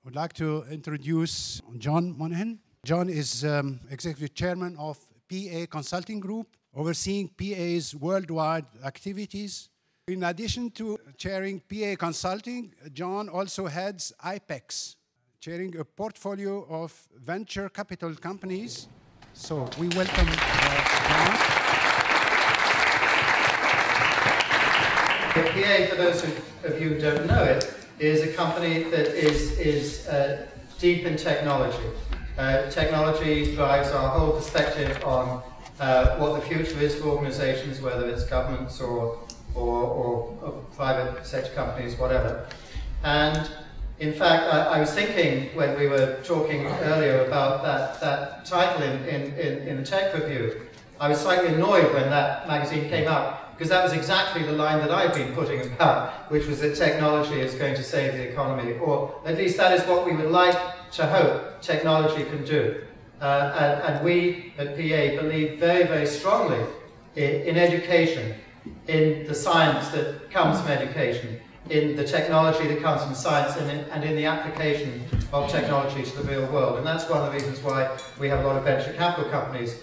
I would like to introduce Jon Moynihan. Jon is Executive Chairman of PA Consulting Group, overseeing PA's worldwide activities. In addition to chairing PA Consulting, Jon also heads IPEX, chairing a portfolio of venture capital companies. So we welcome Jon. PA, for those of you who don't know it, is a company that is deep in technology. Technology drives our whole perspective on what the future is for organizations, whether it's governments or private sector companies, whatever. And in fact, I was thinking when we were talking earlier about that title in the Tech Review, I was slightly annoyed when that magazine came out, because that was exactly the line that I've been putting about, which was that technology is going to save the economy, or at least that is what we would like to hope technology can do. And we at PA believe very, very strongly in education, in the science that comes from education, in the technology that comes from science, and in the application of technology to the real world. And that's one of the reasons why we have a lot of venture capital companies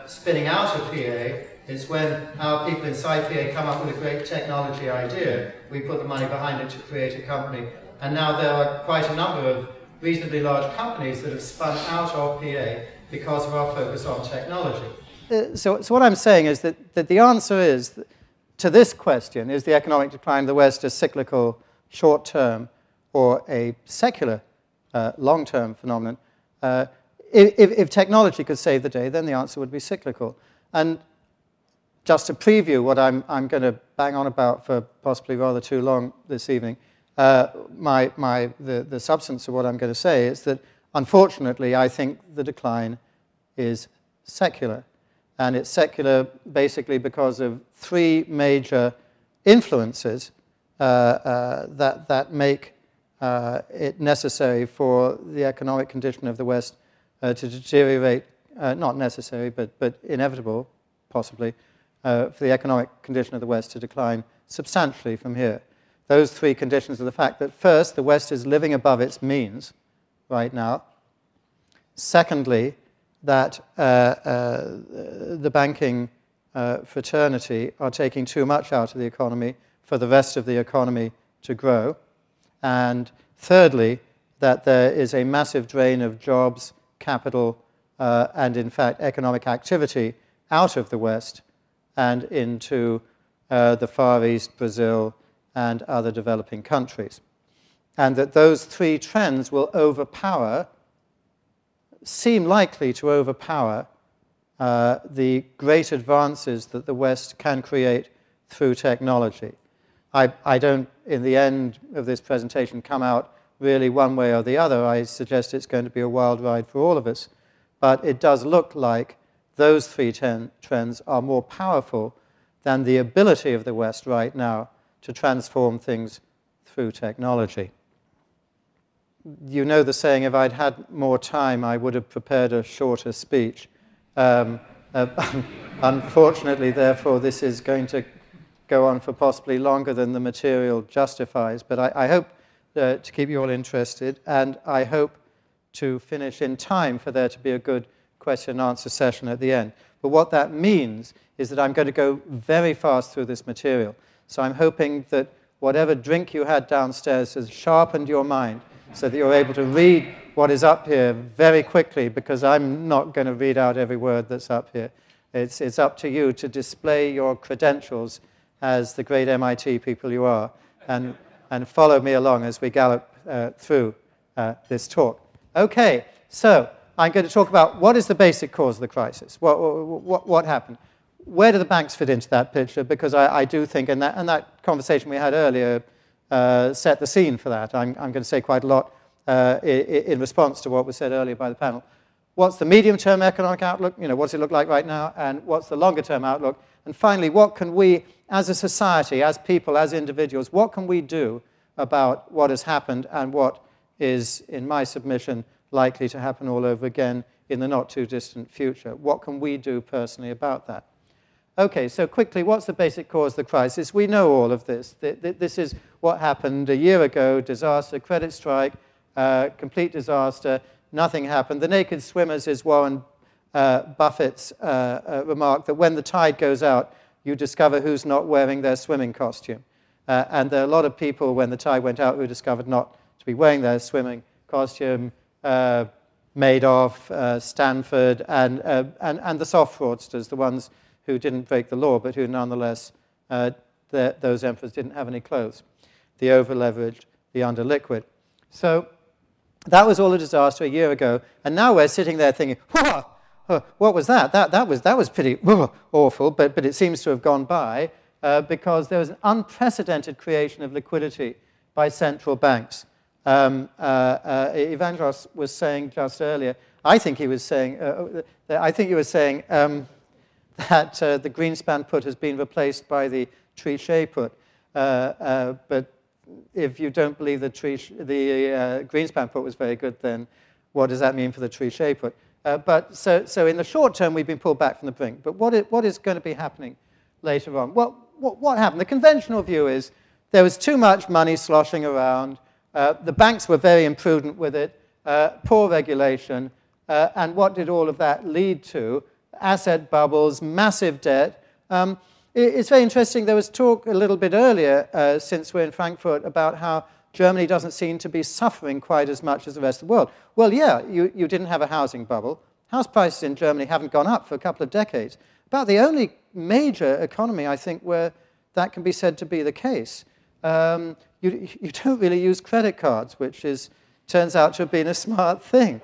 spinning out of PA. Is when our people inside PA come up with a great technology idea, we put the money behind it to create a company. And now there are quite a number of reasonably large companies that have spun out of PA because of our focus on technology. So what I'm saying is that the answer is, to this question, is the economic decline of the West a cyclical, short-term, or a secular, long-term phenomenon? If technology could save the day, then the answer would be cyclical. And just to preview what I'm going to bang on about for possibly rather too long this evening, the substance of what I'm going to say is that, unfortunately, I think the decline is secular. And it's secular basically because of three major influences that make it necessary for the economic condition of the West to deteriorate, not necessary, but inevitable, possibly, for the economic condition of the West to decline substantially from here. Those three conditions are the fact that, first, the West is living above its means right now. Secondly, that the banking fraternity are taking too much out of the economy for the rest of the economy to grow. And thirdly, that there is a massive drain of jobs, capital, and, in fact, economic activity out of the West and into the Far East, Brazil, and other developing countries. And that those three trends will seem likely to overpower the great advances that the West can create through technology. I don't, in the end of this presentation, come out really one way or the other. I suggest it's going to be a wild ride for all of us. But it does look like those three trends are more powerful than the ability of the West right now to transform things through technology. You know the saying, if I'd had more time, I would have prepared a shorter speech. Unfortunately, therefore, this is going to go on for possibly longer than the material justifies. But I hope to keep you all interested, and I hope to finish in time for there to be a good question and answer session at the end. But what that means is that I'm going to go very fast through this material. So I'm hoping that whatever drink you had downstairs has sharpened your mind so that you're able to read what is up here very quickly, because I'm not going to read out every word that's up here. It's up to you to display your credentials as the great MIT people you are, and follow me along as we gallop through this talk. Okay, so I'm going to talk about what is the basic cause of the crisis. What happened? Where do the banks fit into that picture? Because I do think, and that conversation we had earlier set the scene for that. I'm going to say quite a lot in response to what was said earlier by the panel. What's the medium-term economic outlook? What does it look like right now? And what's the longer-term outlook? And finally, what can we, as a society, as people, as individuals, what can we do about what has happened and what is, in my submission, likely to happen all over again in the not-too-distant future? What can we do personally about that? Okay, so quickly, what's the basic cause of the crisis? We know all of this. This is what happened a year ago: disaster, credit strike, complete disaster, nothing happened. The naked swimmers is Warren Buffett's remark that when the tide goes out, you discover who's not wearing their swimming costume. And there are a lot of people, when the tide went out, who discovered not to be wearing their swimming costume. Madoff, Stanford, and the soft fraudsters, the ones who didn't break the law, but who nonetheless, those emperors didn't have any clothes. The over-leveraged, the under-liquid. So that was all a disaster a year ago, and now we're sitting there thinking, what was that? That was pretty awful, but it seems to have gone by because there was an unprecedented creation of liquidity by central banks. Evangelos was saying just earlier, I think you were saying that the Greenspan put has been replaced by the Trichet put. But if you don't believe the Greenspan put was very good, then what does that mean for the Trichet put? But so in the short term, we've been pulled back from the brink. But what is going to be happening later on? What happened? The conventional view is there was too much money sloshing around. The banks were very imprudent with it, poor regulation, and what did all of that lead to? Asset bubbles, massive debt. It's very interesting, there was talk a little bit earlier, since we're in Frankfurt, about how Germany doesn't seem to be suffering quite as much as the rest of the world. Well, yeah, you didn't have a housing bubble. House prices in Germany haven't gone up for a couple of decades. About the only major economy, I think, where that can be said to be the case. You don't really use credit cards, which turns out to have been a smart thing.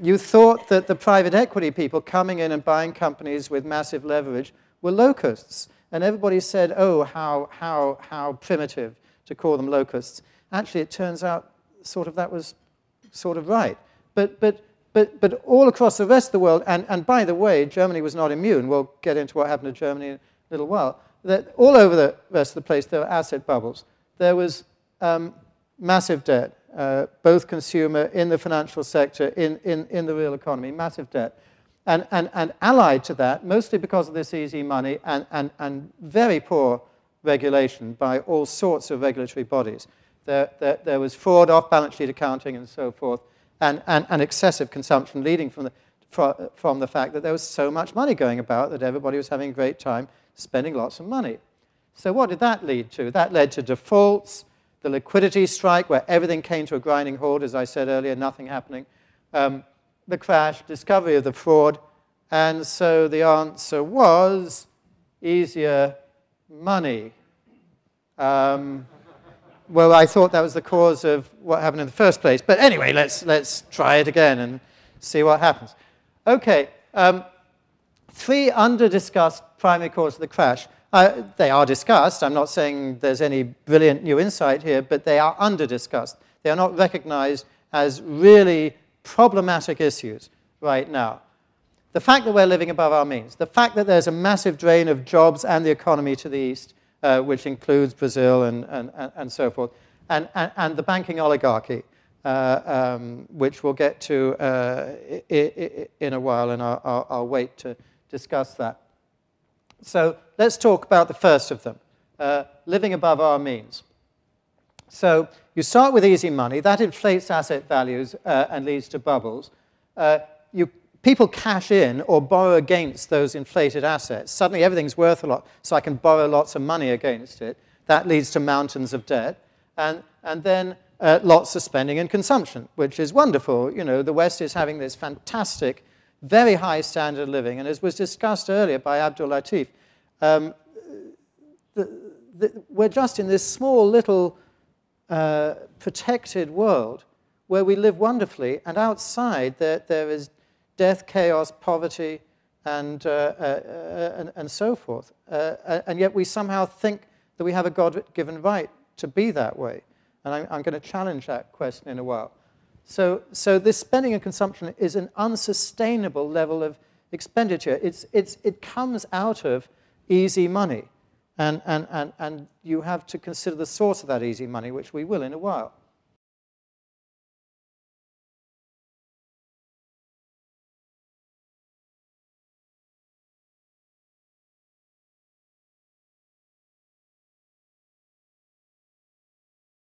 You thought that the private equity people coming in and buying companies with massive leverage were locusts. And everybody said, oh, how primitive to call them locusts. Actually, it turns out that was sort of right. But all across the rest of the world, and by the way, Germany was not immune. We'll get into what happened to Germany in a little while. That all over the rest of the place, there were asset bubbles. There was massive debt, both consumer, in the financial sector, in the real economy, massive debt. And allied to that, mostly because of this easy money and very poor regulation by all sorts of regulatory bodies. There was fraud, off-balance sheet accounting, and so forth, and excessive consumption leading from the fact that there was so much money going about that everybody was having a great time spending lots of money. So what did that lead to? That led to defaults, the liquidity strike where everything came to a grinding halt, as I said earlier, nothing happening, the crash, discovery of the fraud, and so the answer was easier money. Well, I thought that was the cause of what happened in the first place. But anyway, let's try it again and see what happens. Okay, 3 under-discussed primary causes of the crash. They are discussed. I'm not saying there's any brilliant new insight here, but they are under-discussed. They are not recognized as really problematic issues right now. The fact that we're living above our means, the fact that there's a massive drain of jobs and the economy to the east, which includes Brazil and so forth, and the banking oligarchy, which we'll get to in a while, and I'll wait to discuss that. So let's talk about the first of them, living above our means. So you start with easy money. That inflates asset values and leads to bubbles. People cash in or borrow against those inflated assets. Suddenly everything's worth a lot, so I can borrow lots of money against it. That leads to mountains of debt. And then lots of spending and consumption, which is wonderful. You know, the West is having this fantastic, very high standard of living. And as was discussed earlier by Abdul Latif, we're just in this small little protected world where we live wonderfully, and outside there is death, chaos, poverty, and so forth. And yet we somehow think that we have a God-given right to be that way. And I'm going to challenge that question in a while. So this spending and consumption is an unsustainable level of expenditure. It comes out of easy money. And you have to consider the source of that easy money, which we will in a while.